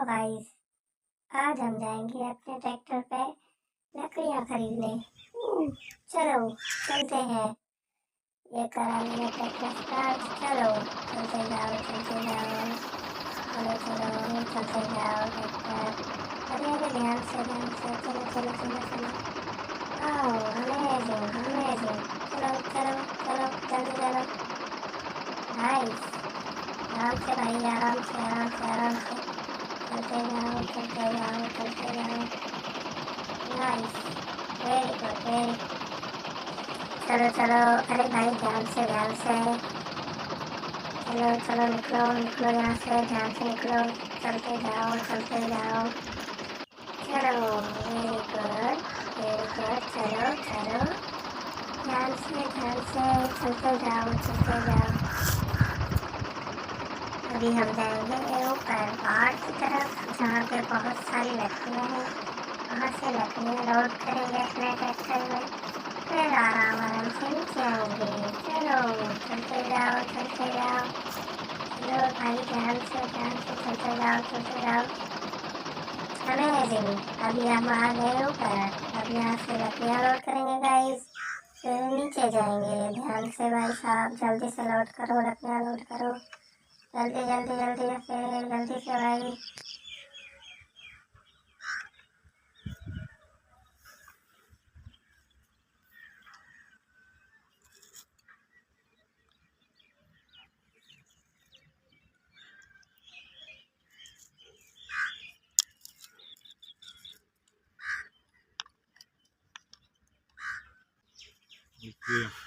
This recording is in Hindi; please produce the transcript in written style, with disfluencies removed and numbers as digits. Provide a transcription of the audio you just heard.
हेलो गाइस, आज हम जाएंगे अपने ट्रैक्टर पे लकड़ियाँ खरीदने। चलो चलते हैं। ये करा मैंने ट्रैक्टर स्टार्ट। चलो चलते जाओ चलते जाओ। चलो चलो चलते जाओ ट्रैक्टर। अरे अरे ध्यान से चलो चलो चलो चलो। आओ अमेजिंग अमेजिंग। चलो चलो चलो जल्दी चलो गाइस। आराम से भाई, आराम से आराम से आराम से चलते जाओ चलते जाओ चलते जाओ। Nice, very good very. चलो चलो, अरे भाई ध्यान से चलो चलो, निकलो निकलो यहाँ से, ध्यान से निकलो। चलते जाओ चलते जाओ। चलो वेरी गुड, चलो चलो ध्यान से चलते जाओ चलते जाओ। अभी हम जाएंगे ऊपर पहाड़ की तरफ, जहाँ पे बहुत सारी लकड़ियाँ हैं। वहाँ से लकड़ियाँ लोड करेंगे अपने ट्रैक्टर में, फिर आराम से नीचे आएंगे। चलो चलते जाओ चलते जाओ। चलो भाई ध्यान से चलते जाओ चलते जाओ। अमेजिंग, अभी हम आ गए ऊपर। अब यहाँ से लकड़ियाँ लोड करेंगे गाइस, फिर नीचे जाएंगे। ध्यान से भाई साहब, जल्दी से लोड करो, लकड़ियाँ लोड करो, जल्दी जल्दी जल्दी से जल्दी से भाई। Okay.